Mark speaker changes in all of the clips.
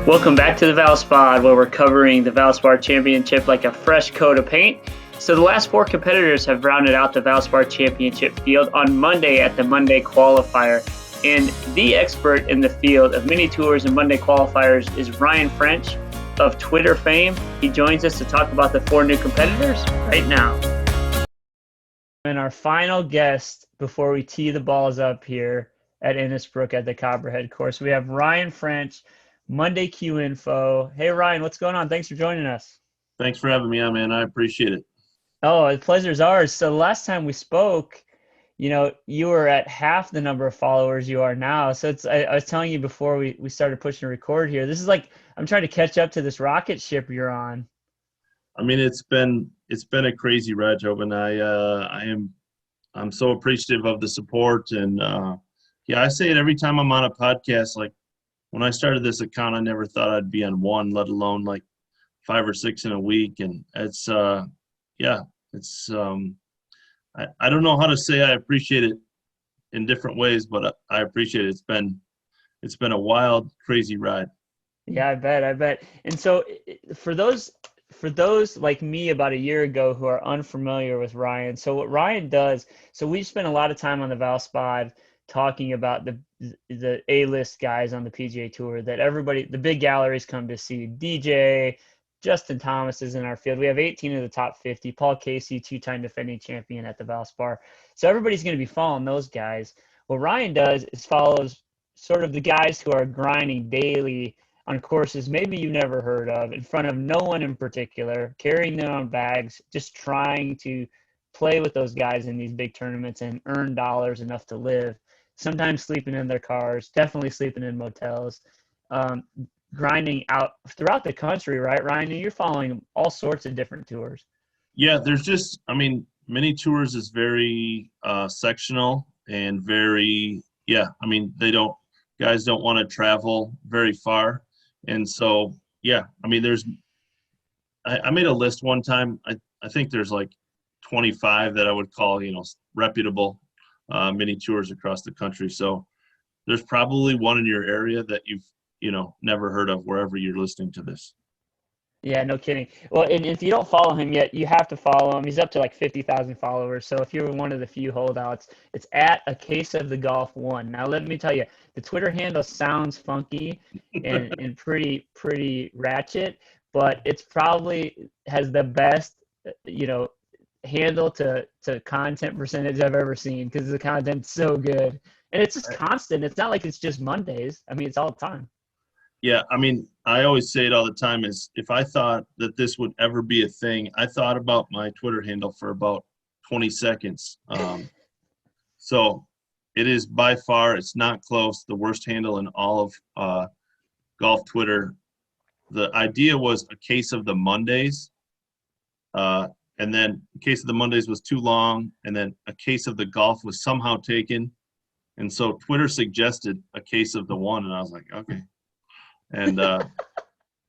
Speaker 1: Welcome back to the ValsPOD, where we're covering the Valspar Championship like a fresh coat of paint. So the last four competitors have rounded out the Valspar Championship field on Monday at the Monday Qualifier. And the expert in the field of mini tours and Monday Qualifiers is Ryan French of Twitter fame. He joins us to talk about the four new competitors right now. And our final guest before we tee the balls up here at Innisbrook at the Copperhead course, we have Ryan French, Monday Q Info. Hey, Ryan, what's going on? Thanks for joining us.
Speaker 2: Thanks for having me on, man. I appreciate it.
Speaker 1: Oh, the pleasure's ours. So the last time we spoke, you were at half the number of followers you are now. So I was telling you before we started pushing record here, this is like I'm trying to catch up to this rocket ship you're on.
Speaker 2: I mean, it's been a crazy ride, Tobin. I'm so appreciative of the support, and I say it every time I'm on a podcast. Like when I started this account, I never thought I'd be on one, let alone like 5 or 6 in a week. And it's I don't know how to say I appreciate it in different ways, but I appreciate it. It's been a wild, crazy ride.
Speaker 1: Yeah, I bet. And so for those like me about a year ago who are unfamiliar with Ryan, so what Ryan does, so we spent a lot of time on the ValsPOD talking about the A-list guys on the PGA Tour that everybody, the big galleries come to see. DJ, Justin Thomas is in our field. We have 18 of the top 50. Paul Casey, 2-time defending champion at the Valspar. So everybody's going to be following those guys. What Ryan does is follows sort of the guys who are grinding daily on courses maybe you never heard of, in front of no one in particular, carrying their own bags, just trying to play with those guys in these big tournaments and earn dollars enough to live. Sometimes sleeping in their cars, definitely sleeping in motels, grinding out throughout the country, right, Ryan? You're following all sorts of different tours.
Speaker 2: Yeah, mini tours is very sectional and very, guys don't want to travel very far. And so, I made a list one time. I think there's like 25 that I would call, reputable mini tours across the country. So there's probably one in your area that you've, never heard of wherever you're listening to this.
Speaker 1: Yeah, no kidding. Well, and if you don't follow him yet, you have to follow him. He's up to like 50,000 followers. So if you're one of the few holdouts, it's at A Case of the Golf One. Now, let me tell you, the Twitter handle sounds funky and pretty ratchet, but it's probably has the best, handle to content percentage I've ever seen, because the content's so good. And it's just constant. It's not like it's just Mondays. I mean, it's all the time.
Speaker 2: Yeah, I mean, I always say it all the time is if I thought that this would ever be a thing, I thought about my Twitter handle for about 20 seconds. So it is by far, it's not close, the worst handle in all of golf Twitter. The idea was A Case of the Mondays, and then A Case of the Mondays was too long, and then A Case of the Golf was somehow taken. And so Twitter suggested A Case of the One, and I was like, okay. And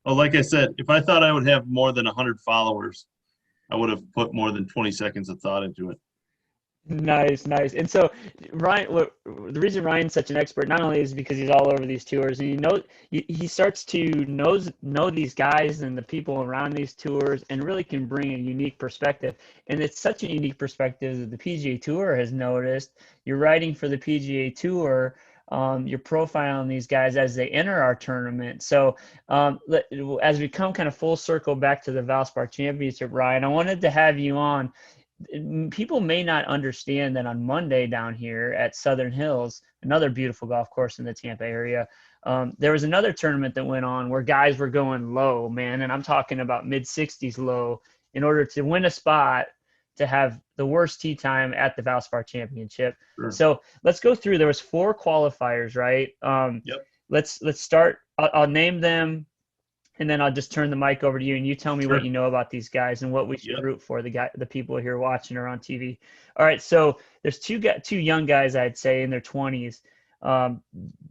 Speaker 2: like I said, if I thought I would have more than 100 followers, I would have put more than 20 seconds of thought into it.
Speaker 1: Nice. And so Ryan, the reason Ryan's such an expert not only is because he's all over these tours, and he starts to know these guys and the people around these tours, and really can bring a unique perspective. And it's such a unique perspective that the PGA Tour has noticed. You're writing for the PGA Tour. You're profiling these guys as they enter our tournament. So as we come kind of full circle back to the Valspar Championship, Ryan, I wanted to have you on. People may not understand that on Monday down here at Southern Hills, another beautiful golf course in the Tampa area, there was another tournament that went on where guys were going low, man, and I'm talking about mid-60s low, in order to win a spot to have the worst tee time at the Valspar Championship. Sure. So let's go through. There was 4 qualifiers, right?
Speaker 2: Yep.
Speaker 1: Let's start. I'll name them, and then I'll just turn the mic over to you, and you tell me what you know about these guys and what we should root for. The people here watching or on TV. All right. So there's two young guys, I'd say, in their 20s.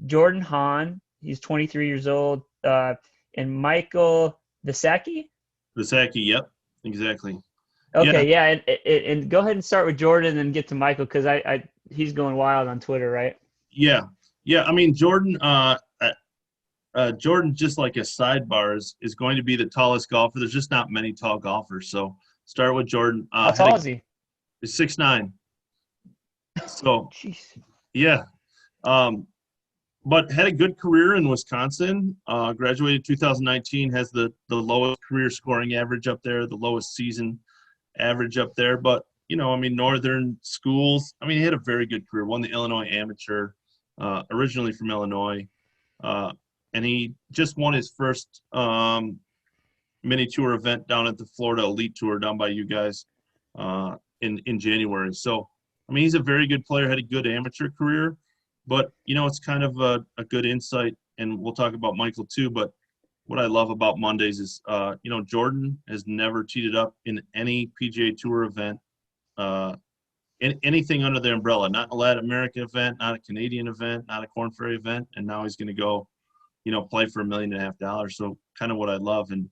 Speaker 1: Jordan Hahn, he's 23 years old, and Michael Visacki.
Speaker 2: Visacki, yep, exactly.
Speaker 1: Okay, yeah, and go ahead and start with Jordan and get to Michael, because he's going wild on Twitter, right?
Speaker 2: Yeah. I mean, Jordan, Jordan, just like a sidebar, is going to be the tallest golfer. There's just not many tall golfers. So start with Jordan.
Speaker 1: How tall is he?
Speaker 2: He's 6'9". So
Speaker 1: Jeez.
Speaker 2: yeah, but had a good career in Wisconsin. Graduated 2019. Has the lowest career scoring average up there, the lowest season average up there. But I mean, Northern schools. I mean, he had a very good career. Won the Illinois Amateur, originally from Illinois. And he just won his first mini tour event down at the Florida Elite Tour down by you guys in January. So, I mean, he's a very good player, had a good amateur career. But, it's kind of a good insight, and we'll talk about Michael too. But what I love about Mondays is, Jordan has never cheated up in any PGA Tour event, anything under the umbrella, not a Latin American event, not a Canadian event, not a Korn Ferry event, and now he's going to go play for $1.5 million. So kind of what I love. And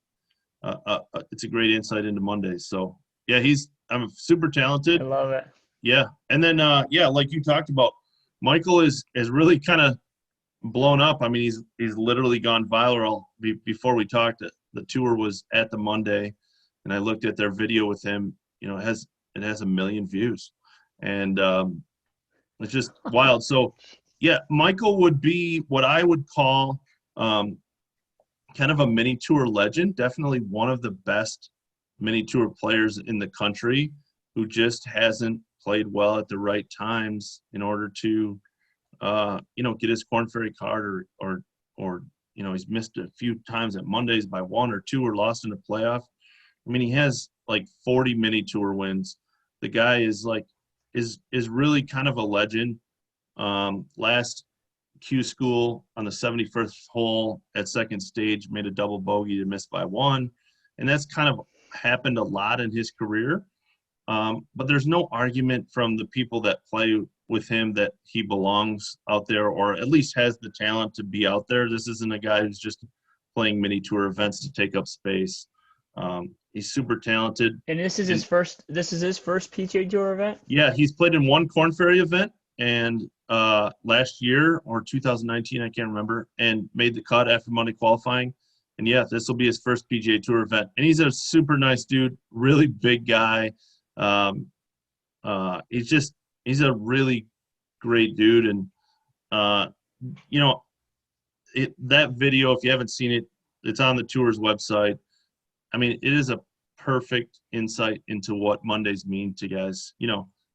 Speaker 2: it's a great insight into Mondays. So yeah, I'm super talented.
Speaker 1: I love it.
Speaker 2: Yeah. And then, like you talked about, Michael has really kind of blown up. I mean, he's literally gone viral. Before we talked, the tour was at the Monday, and I looked at their video with him. It has 1 million views, and it's just wild. So yeah, Michael would be what I would call kind of a mini tour legend, definitely one of the best mini tour players in the country, who just hasn't played well at the right times in order to get his Korn Ferry card, or he's missed a few times at Mondays by 1 or 2 or lost in a playoff. I mean, he has like 40 mini tour wins. The guy is really kind of a legend. Last Q School on the 71st hole at second stage made a double bogey to miss by 1, and that's kind of happened a lot in his career. But there's no argument from the people that play with him that he belongs out there, or at least has the talent to be out there. This isn't a guy who's just playing mini tour events to take up space. He's super talented.
Speaker 1: And this is his first PGA Tour event?
Speaker 2: Yeah, he's played in 1 Korn Ferry event, and last year or 2019, I can't remember, and made the cut after Monday qualifying. And yeah, this will be his first PGA Tour event. And he's a super nice dude, really big guy. He's a really great dude. And, that video, if you haven't seen it, it's on the tour's website. I mean, it is a perfect insight into what Mondays mean to guys.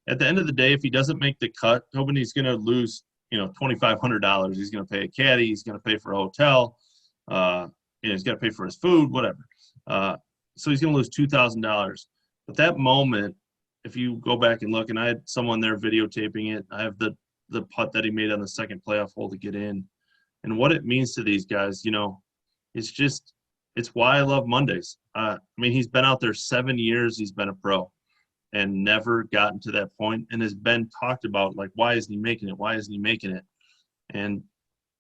Speaker 2: At the end of the day, if he doesn't make the cut, Tobin, he's going to lose, $2,500. He's going to pay a caddy. He's going to pay for a hotel. He's got to pay for his food, whatever. So he's going to lose $2,000. But that moment, if you go back and look, and I had someone there videotaping it, I have the putt that he made on the second playoff hole to get in. And what it means to these guys, it's why I love Mondays. I mean, he's been out there 7 years. He's been a pro and never gotten to that point, and has been talked about, like, why isn't he making it? Why isn't he making it? And,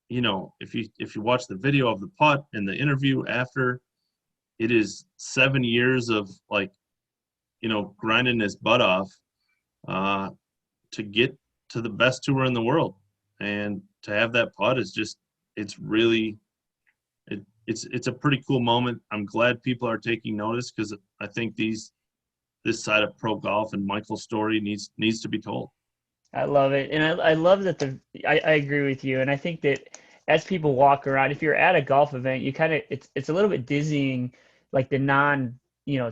Speaker 2: if you watch the video of the putt and the interview after, it is 7 years of, like, grinding his butt off to get to the best tour in the world. And to have that putt is just, it's really, it's a pretty cool moment. I'm glad people are taking notice, because I think this side of pro golf and Michael's story needs to be told.
Speaker 1: I love it. And I love that I agree with you. And I think that as people walk around, if you're at a golf event, you kind of, it's a little bit dizzying, like the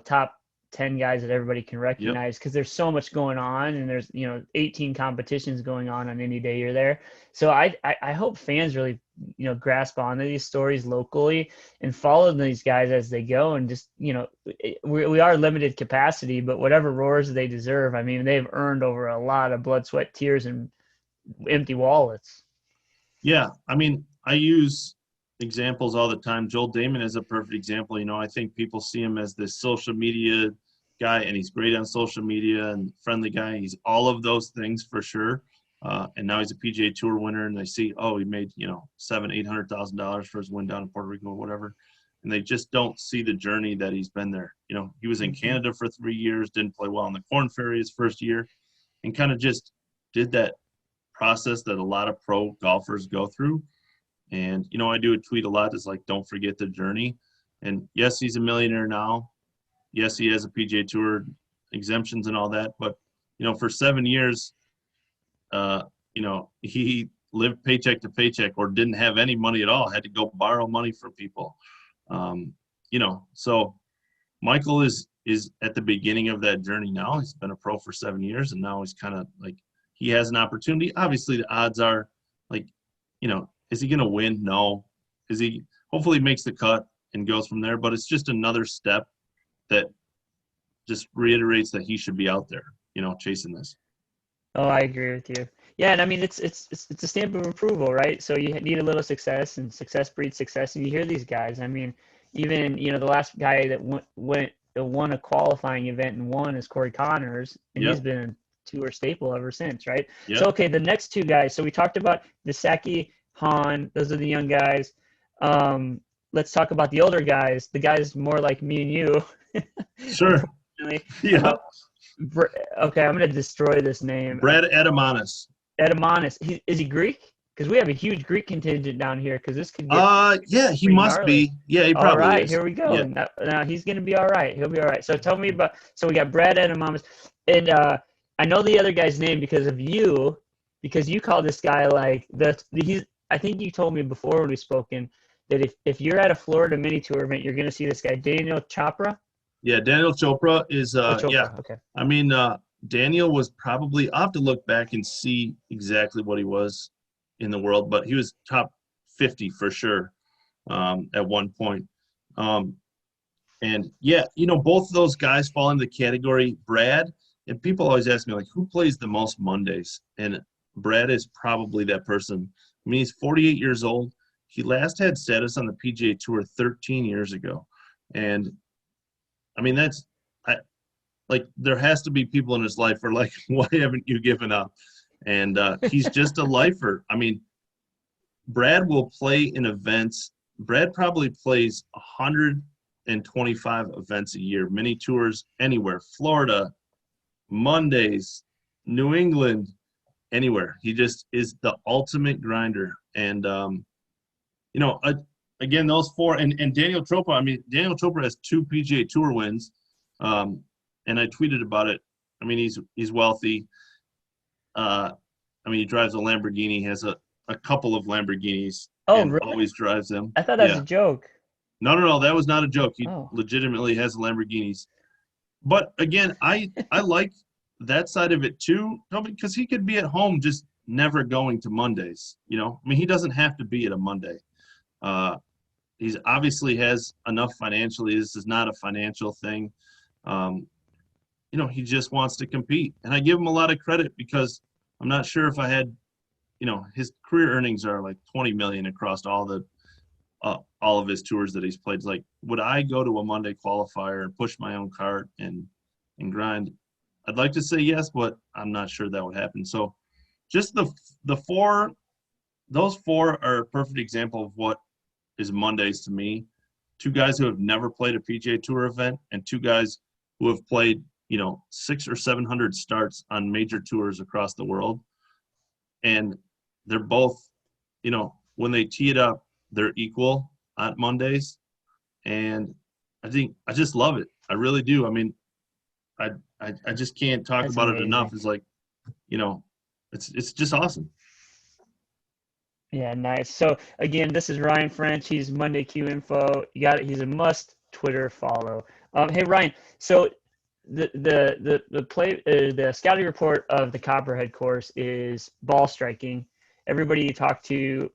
Speaker 1: top 10 guys that everybody can recognize, because there's so much going on, and there's 18 competitions going on any day you're there. So I hope fans really grasp onto these stories locally and follow these guys as they go, and just we are limited capacity, but whatever roars they deserve. I mean, they've earned over a lot of blood, sweat, tears, and empty wallets.
Speaker 2: Yeah, I mean, I use examples all the time. Joel Damon is a perfect example. I think people see him as this social media guy, and he's great on social media and friendly guy. He's all of those things for sure. And now he's a PGA Tour winner, and they see, he made $700,000-$800,000 for his win down in Puerto Rico or whatever, and they just don't see the journey that he's been there. He was in Canada for 3 years, didn't play well on the Korn Ferry his first year, and kind of just did that process that a lot of pro golfers go through. And, I do a tweet a lot that's like, don't forget the journey. And yes, he's a millionaire now. Yes, he has a PGA Tour exemptions and all that. But, for 7 years, he lived paycheck to paycheck or didn't have any money at all, had to go borrow money from people. So Michael is at the beginning of that journey now. He's been a pro for 7 years, and now he's kind of like, he has an opportunity. Obviously, the odds are like, is he going to win? No. Hopefully he makes the cut and goes from there, but it's just another step that just reiterates that he should be out there, chasing this.
Speaker 1: Oh, I agree with you. Yeah, and I mean it's a stamp of approval, right? So you need a little success, and success breeds success. And you hear these guys. I mean, even the last guy that won a qualifying event and won is Corey Connors, and
Speaker 2: Yep.
Speaker 1: he's been a tour staple ever since, right?
Speaker 2: Yep.
Speaker 1: So okay, the next two guys. So we talked about Visacki, Hahn. Those are the young guys. Let's talk about the older guys. The guys more like me and you.
Speaker 2: Sure. Yeah.
Speaker 1: Okay, I'm going to destroy this name.
Speaker 2: Brad Edemonis.
Speaker 1: Edemonis. Is he Greek? Because we have a huge Greek contingent down here. Because this could get
Speaker 2: yeah, he must
Speaker 1: gnarly.
Speaker 2: be. Yeah, he probably
Speaker 1: is. All right,
Speaker 2: is.
Speaker 1: Here we go.
Speaker 2: Yeah.
Speaker 1: Now he's going to be all right. He'll be all right. So tell me about. So we got Brad Edemonis, and I know the other guy's name because of you, because you call this guy like he's. I think you told me before when we spoken that if you're at a Florida mini tour event, you're going to see this guy Daniel Chopra.
Speaker 2: Yeah, Daniel Chopra is.
Speaker 1: Chopra.
Speaker 2: Yeah.
Speaker 1: Okay.
Speaker 2: I mean, Daniel was probably. I'll have to look back and see exactly what he was in the world, but he was top 50 for sure at one point. And yeah, both of those guys fall into the category. Brad, and people always ask me like, who plays the most Mondays? And Brad is probably that person. I mean, he's 48 years old. He last had status on the PGA Tour 13 years ago, and I mean there has to be people in his life who are like, why haven't you given up? And he's just a lifer. I mean, Brad will play in events. Brad probably plays 125 events a year, mini tours anywhere, Florida, Mondays, New England, anywhere. He just is the ultimate grinder. And, again, those four, and Daniel Chopra, I mean, Daniel Chopra has 2 PGA Tour wins, and I tweeted about it. I mean, he's wealthy. I mean, he drives a Lamborghini, has a couple of Lamborghinis, and
Speaker 1: really?
Speaker 2: always drives them.
Speaker 1: I thought that was a joke.
Speaker 2: No, that was not a joke. He legitimately has Lamborghinis. But again, I like that side of it too, because he could be at home just never going to Mondays. I mean, he doesn't have to be at a Monday. He's obviously has enough financially. This is not a financial thing. He just wants to compete, and I give him a lot of credit because I'm not sure if I had, his career earnings are like 20 million across all of his tours that he's played. It's like, would I go to a Monday qualifier and push my own cart and grind? I'd like to say yes, but I'm not sure that would happen. So just those four are a perfect example of what is Mondays to me. 2 guys who have never played a PGA Tour event and 2 guys who have played, 600 or 700 starts on major tours across the world. And they're both, when they tee it up, they're equal on Mondays. And I just love it. I really do. I mean, I just can't talk
Speaker 1: That's
Speaker 2: about
Speaker 1: amazing.
Speaker 2: it enough. It's like, it's just awesome.
Speaker 1: Yeah, nice. So again, this is Ryan French. He's Monday Q Info. You got it. He's a must Twitter follow. Hey Ryan. So the scouting report of the Copperhead course is ball striking. Everybody you talk to,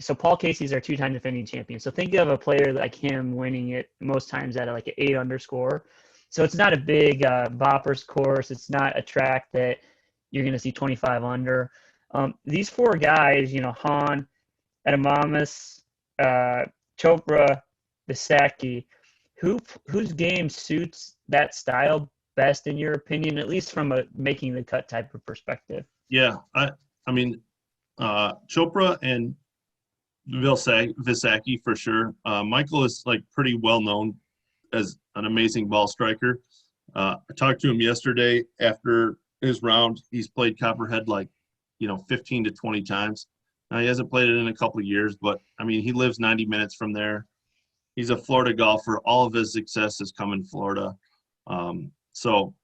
Speaker 1: so Paul Casey's our 2-time defending champion. So think of a player like him winning it most times at like an 8 underscore. So it's not a big boppers course. It's not a track that you're going to see 25 under. These 4 guys, Hahn, Edemonis, Chopra, Visacki, whose game suits that style best in your opinion, at least from a making the cut type of perspective?
Speaker 2: Yeah, I mean, Chopra and Visacki for sure. Michael is like pretty well known as an amazing ball striker. I talked to him yesterday after his round. He's played Copperhead like 15 to 20 times. He hasn't played it in a couple of years, but I mean, he lives 90 minutes from there. He's a Florida golfer. All of his success has come in Florida. So,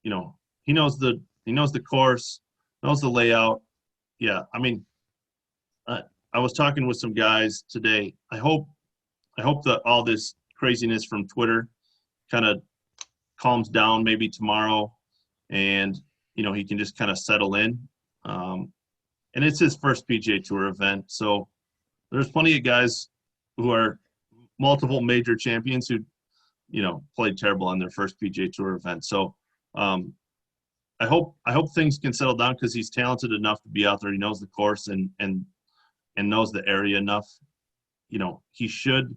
Speaker 2: you know, he knows the course, knows the layout. Yeah, I mean, I was talking with some guys today. I hope that all this craziness from Twitter kind of calms down maybe tomorrow, and he can just kind of settle in. And it's his first PGA Tour event, so there's plenty of guys who are multiple major champions who played terrible on their first PGA Tour event. So I hope things can settle down because he's talented enough to be out there. He knows the course and knows the area enough. He should.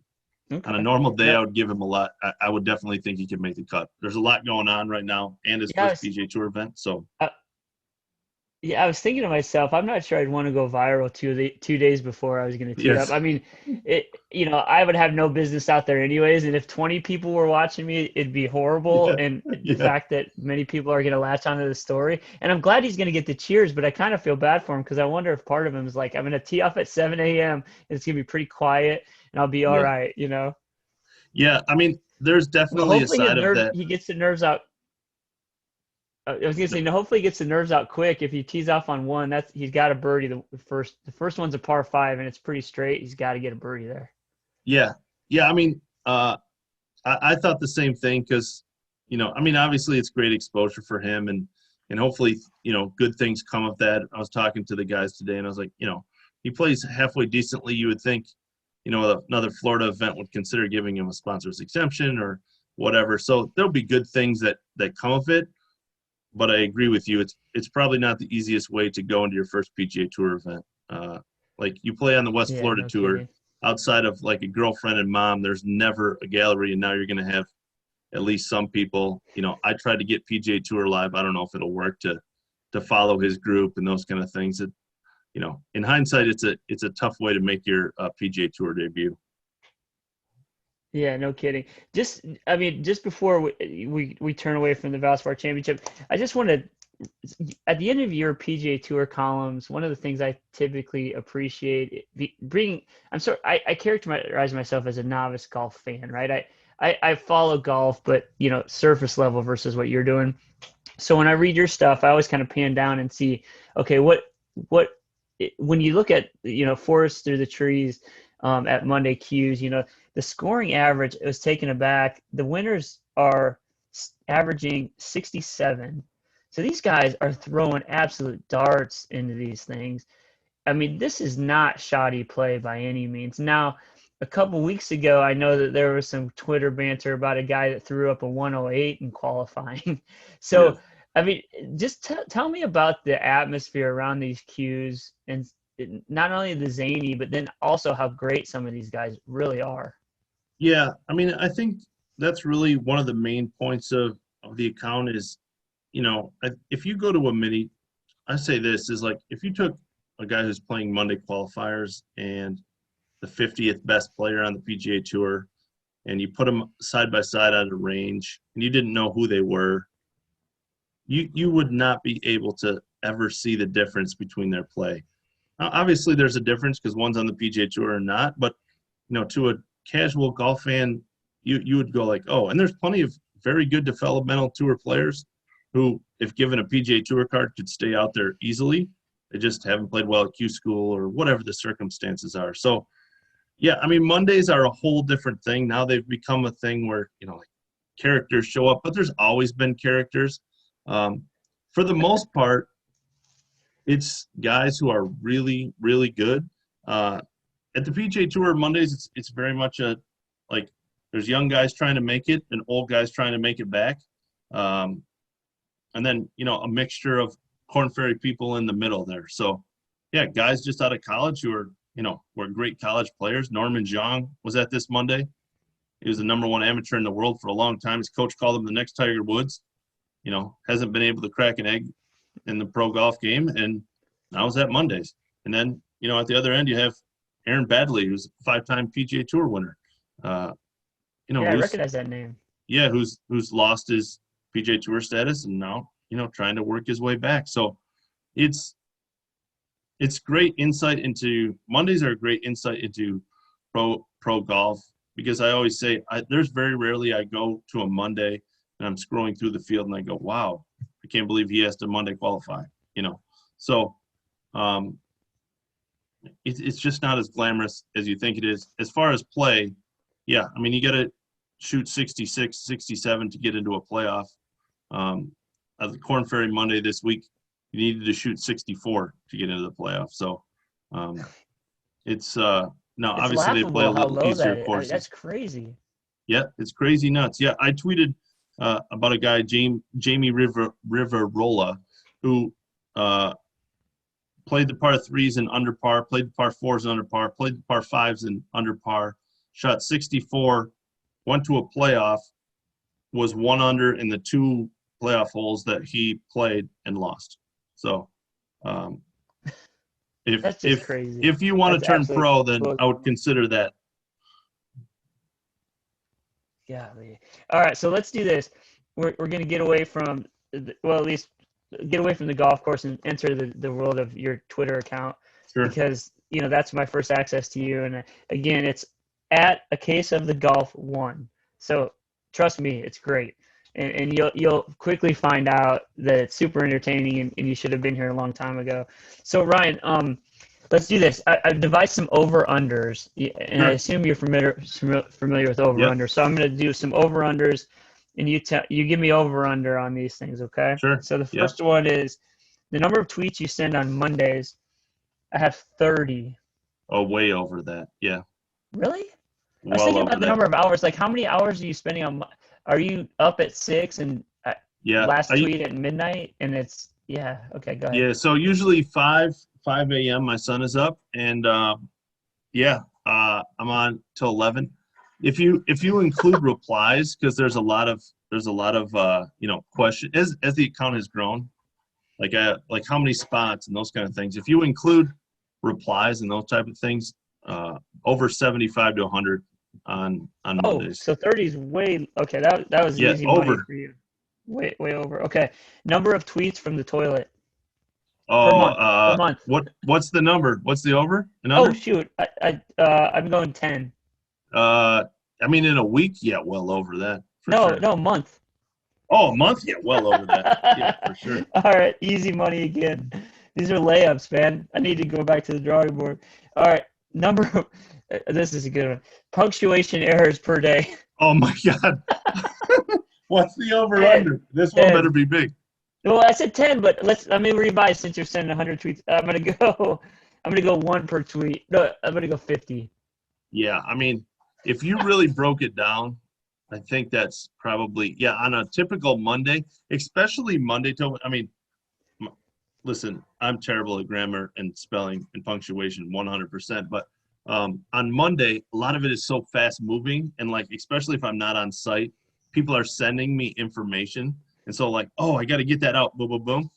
Speaker 2: Okay. On a normal day, I would give him a lot. I would definitely think he could make the cut. There's a lot going on right now, and his first PGA Tour event. So,
Speaker 1: I was thinking to myself, I'm not sure I'd want to go viral 2 days before I was going to tee up. I mean, I would have no business out there anyways, and if 20 people were watching me, it'd be horrible. Yeah. And the fact that many people are going to latch onto the story, and I'm glad he's going to get the cheers, but I kind of feel bad for him because I wonder if part of him is like, I'm going to tee off at 7 a.m. and it's going to be pretty quiet. And I'll be all right, Yeah,
Speaker 2: I mean, there's definitely a side of that.
Speaker 1: He gets the nerves out. I was gonna say, hopefully he gets the nerves out quick. If he tees off on one, he's got a birdie. The first one's a par 5, and it's pretty straight. He's got to get a birdie there.
Speaker 2: Yeah. I mean, I thought the same thing because, I mean, obviously it's great exposure for him, and hopefully, good things come of that. I was talking to the guys today, and I was like, he plays halfway decently. You would think, another Florida event would consider giving him a sponsor's exemption or whatever. So there'll be good things that come of it. But I agree with you. It's probably not the easiest way to go into your first PGA Tour event. Like you play on the West Florida Tour, kidding. Outside of like a girlfriend and mom, there's never a gallery, and now you're going to have at least some people. I tried to get PGA Tour Live. I don't know if it'll work to follow his group and those kind of things. That in hindsight, it's a tough way to make your PGA Tour debut.
Speaker 1: Yeah, no kidding. Just before we turn away from the Valspar Championship, I just want to, at the end of your PGA Tour columns, one of the things I typically appreciate I characterize myself as a novice golf fan, right? I follow golf, but surface level versus what you're doing. So when I read your stuff, I always kind of pan down and see, okay, what when you look at forest through the trees at Monday Qs, the scoring average, it was taken aback. The winners are averaging 67. So these guys are throwing absolute darts into these things. I mean, this is not shoddy play by any means. Now, a couple weeks ago, I know that there was some Twitter banter about a guy that threw up a 108 in qualifying. So, yeah. I mean, just tell me about the atmosphere around these Qs, and not only the zany, but then also how great some of these guys really are.
Speaker 2: Yeah, I mean, I think that's really one of the main points of the account is, if you go to a mini, I say this is like if you took a guy who's playing Monday Qualifiers and the 50th best player on the PGA Tour, and you put them side by side at a range, and you didn't know who they were, you would not be able to ever see the difference between their play. Now, obviously, there's a difference because one's on the PGA Tour or not, but to a casual golf fan, you would go like, oh, and there's plenty of very good developmental tour players who, if given a PGA Tour card, could stay out there easily. They just haven't played well at Q school or whatever the circumstances are. So, yeah, I mean, Mondays are a whole different thing. Now they've become a thing where, like characters show up, but there's always been characters. For the most part, it's guys who are really, really good. At the PGA Tour Mondays, it's very much there's young guys trying to make it and old guys trying to make it back. And then, a mixture of Korn Ferry people in the middle there. So, yeah, guys just out of college who are, were great college players. Norman Zhang was at this Monday. He was the #1 amateur in the world for a long time. His coach called him the next Tiger Woods. Hasn't been able to crack an egg in the pro golf game, and now he's at Mondays. And then, at the other end, you have Aaron Baddeley, who's a 5-time PGA Tour winner.
Speaker 1: I recognize that name.
Speaker 2: Yeah, who's lost his PGA Tour status and now, trying to work his way back. So it's it's great insight into Mondays are a great insight into pro golf, because I always say there's very rarely I go to a Monday and I'm scrolling through the field and I go, wow, I can't believe he has to Monday qualify, So it's just not as glamorous as you think it is. As far as play, yeah, I mean, you got to shoot 66, 67 to get into a playoff. At the Corn Ferry Monday this week, you needed to shoot 64 to get into the playoff. So it's obviously they play a little easier courses.
Speaker 1: That's crazy.
Speaker 2: Yeah, it's crazy nuts. Yeah, I tweeted about a guy, Jamie Riverola, who played the par threes and under par, played the par fours and under par, played the par fives and under par, shot 64, went to a playoff, was 1 under in the 2 playoff holes that he played and lost. So
Speaker 1: That's just crazy.
Speaker 2: If you want to turn pro, then I would consider that.
Speaker 1: Golly. All right, so let's do this. We're going to get away from, at least get away from the golf course and enter the world of your Twitter account.
Speaker 2: Sure.
Speaker 1: Because, that's my first access to you. And again, it's at A Case of the Golf 1. So trust me, it's great. And you'll quickly find out that it's super entertaining and you should have been here a long time ago. So Ryan, let's do this. I've devised some over-unders, and I assume you're familiar with over-unders. Yep. So I'm going to do some over-unders, and you give me over-under on these things, okay?
Speaker 2: Sure.
Speaker 1: So the first one is the number of tweets you send on Mondays. I have 30.
Speaker 2: Oh, way over that. Yeah.
Speaker 1: Really? I was thinking about the number of hours. Like, how many hours are you spending on? Are you up at 6 and last tweet at midnight? And it's okay. Go ahead.
Speaker 2: Yeah. So usually 5 a.m. my son is up, and I'm on till 11. If you include replies, because there's a lot of questions as the account has grown, like how many spots and those kind of things. If you include replies and those type of things, over 75 to 100 on Mondays.
Speaker 1: So 30 is way okay. That was easy money for you. Way over. Okay. Number of tweets from the toilet. Per month.
Speaker 2: What's the number? What's the over?
Speaker 1: Oh shoot! I'm going 10.
Speaker 2: I mean, in a week, well over that.
Speaker 1: No, month.
Speaker 2: Oh, a month? Yeah, well over that. Yeah, for sure.
Speaker 1: All right, easy money again. These are layups, man. I need to go back to the drawing board. All right, this is a good one. Punctuation errors per day.
Speaker 2: Oh my God. What's the over-under? This one better be big.
Speaker 1: Well, I said 10, but let me revise since you're sending 100 tweets. I'm gonna go 1 per tweet. No, I'm gonna go 50.
Speaker 2: Yeah, I mean, if you really broke it down, I think that's probably on a typical Monday, especially Monday. I mean, listen, I'm terrible at grammar and spelling and punctuation, 100%. But on Monday, a lot of it is so fast moving, and especially if I'm not on site, people are sending me information. And so I got to get that out. Boom, boom, boom.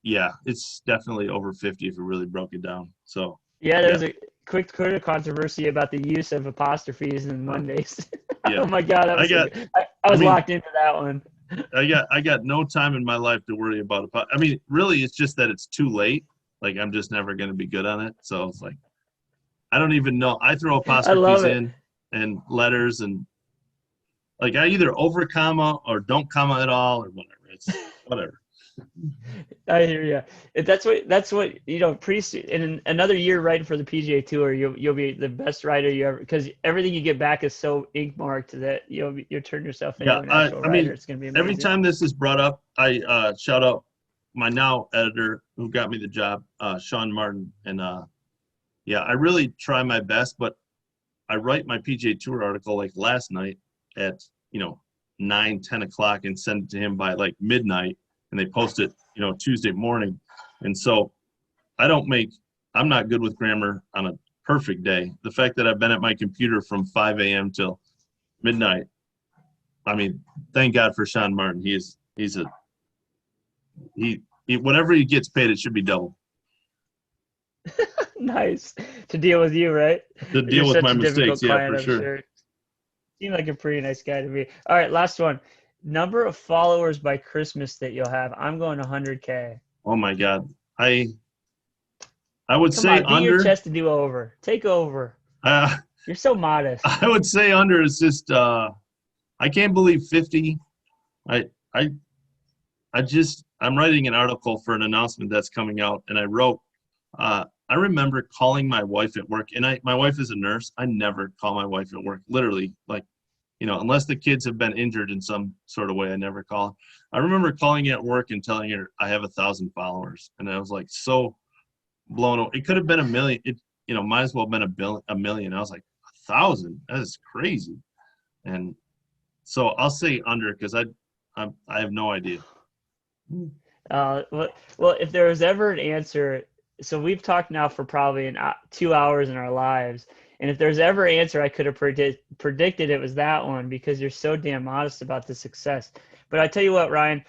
Speaker 2: Yeah, it's definitely over 50 if you really broke it down. So
Speaker 1: there's a quick Twitter controversy about the use of apostrophes in Mondays.
Speaker 2: Yeah.
Speaker 1: Oh my God, I was locked into that one.
Speaker 2: I got no time in my life to worry about it. I mean, really, it's just that it's too late. I'm just never going to be good on it. So it's I don't even know. I throw apostrophes in and letters and. I either over comma or don't comma at all or whatever. It's whatever.
Speaker 1: I hear you. That's what pretty soon in another year writing for the PGA Tour, you'll be the best writer you ever, because everything you get back is so ink marked that you'll turn yourself into an actual writer. It's gonna be amazing.
Speaker 2: Every time this is brought up, I shout out my now editor who got me the job, Sean Martin, and I really try my best, but I write my PGA Tour article like last night at 9-10 o'clock and send it to him by like midnight, and they post it Tuesday morning. And so I'm not good with grammar on a perfect day. The fact that I've been at my computer from 5 a.m. till midnight, I mean, thank God for Sean Martin. He's whatever he gets paid, it should be double.
Speaker 1: Nice. To deal with you, right?
Speaker 2: To deal with my mistakes, yeah, for sure.
Speaker 1: Seemed like a pretty nice guy to me. All right, last one. Number of followers by Christmas that you'll have. I'm going 100K.
Speaker 2: Oh my God. I I would
Speaker 1: Come
Speaker 2: say
Speaker 1: on, beat
Speaker 2: under.
Speaker 1: your chest to do over. Take over. You're so modest.
Speaker 2: I would say under is just I can't believe 50. I'm writing an article for an announcement that's coming out, and I wrote I remember calling my wife at work, and my wife is a nurse. I never call my wife at work, literally, like, unless the kids have been injured in some sort of way, I never call. I remember calling at work and telling her I have 1,000 followers, and I was like so blown away. It could have been a million. It might as well have been a million. I was like, 1,000? That is crazy. And so I'll say under, because I have no idea.
Speaker 1: Well, if there was ever an answer, so we've talked now for probably 2 hours in our lives, and if there's ever an answer I could have predicted, it was that one, because you're so damn modest about the success. But I tell you what, Ryan,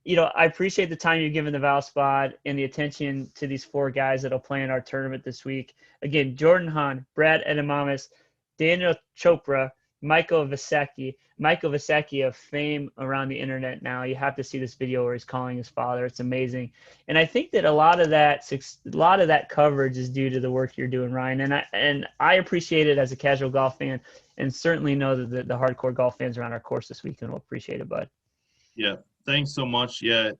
Speaker 1: I appreciate the time you've given the ValsPOD and the attention to these 4 guys that'll play in our tournament this week. Again, Jordan Hahn, Brad Edamamis, Daniel Chopra, Michael Vasecki of fame around the internet now. You have to see this video where he's calling his father. It's amazing. And I think that a lot of that coverage is due to the work you're doing, Ryan. And I appreciate it as a casual golf fan, and certainly know that the hardcore golf fans around our course this weekend will appreciate it, bud.
Speaker 2: Yeah. Thanks so much. Yeah.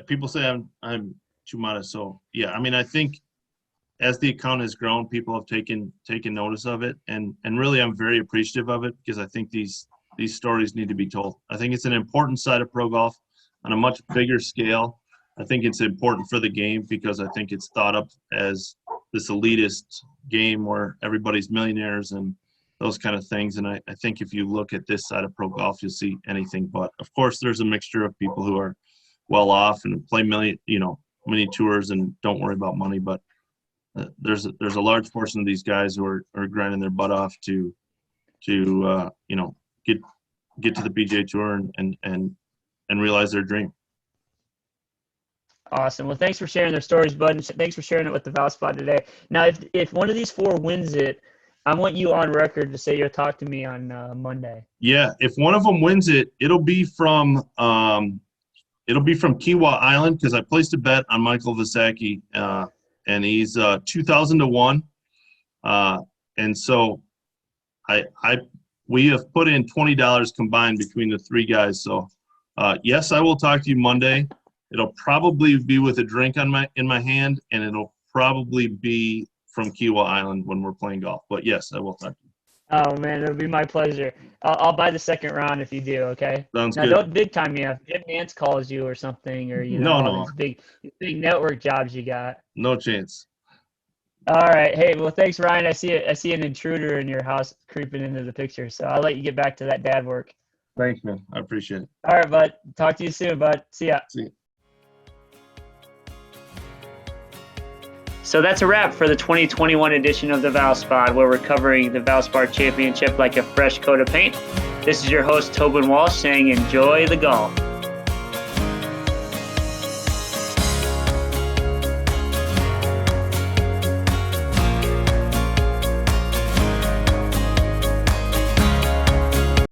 Speaker 2: People say I'm too modest. So yeah, I mean, I think as the account has grown, people have taken notice of it, and really I'm very appreciative of it, because I think these stories need to be told. I think it's an important side of pro golf on a much bigger scale. I think it's important for the game, because I think it's thought up as this elitist game where everybody's millionaires and those kind of things. And I think if you look at this side of pro golf, you'll see anything but. Of course, there's a mixture of people who are well off and play many tours and don't worry about money, but there's a large portion of these guys who are grinding their butt off to get to the PGA Tour and realize their dream.
Speaker 1: Awesome. Well, thanks for sharing their stories, bud, and thanks for sharing it with the ValsPOD today. Now, if one of these 4 wins it, I want you on record to say you'll talk to me on Monday.
Speaker 2: Yeah, if one of them wins it, it'll be from Kiawah Island, because I placed a bet on Michael Vasecki, and he's 2,000 to 1, and so we have put in $20 combined between the 3 guys. So yes, I will talk to you Monday. It'll probably be with a drink in my hand, and it'll probably be from Kiawah Island when we're playing golf. But yes, I will talk to you.
Speaker 1: Oh man, it'll be my pleasure. I'll buy the second round if you do. Okay.
Speaker 2: Sounds
Speaker 1: now,
Speaker 2: good.
Speaker 1: Don't big time me up. Jim Nance calls you or something, or
Speaker 2: No.
Speaker 1: These big network jobs you got.
Speaker 2: No chance.
Speaker 1: All right. Hey, well, thanks, Ryan. I see an intruder in your house creeping into the picture, so I'll let you get back to that dad work.
Speaker 2: Thanks, man. I appreciate it.
Speaker 1: All right, bud. Talk to you soon, bud. See ya.
Speaker 2: See ya.
Speaker 1: So that's a wrap for the 2021 edition of the ValsPOD, where we're covering the Valspar Championship like a fresh coat of paint. This is your host, Tobin Walsh, saying enjoy the golf.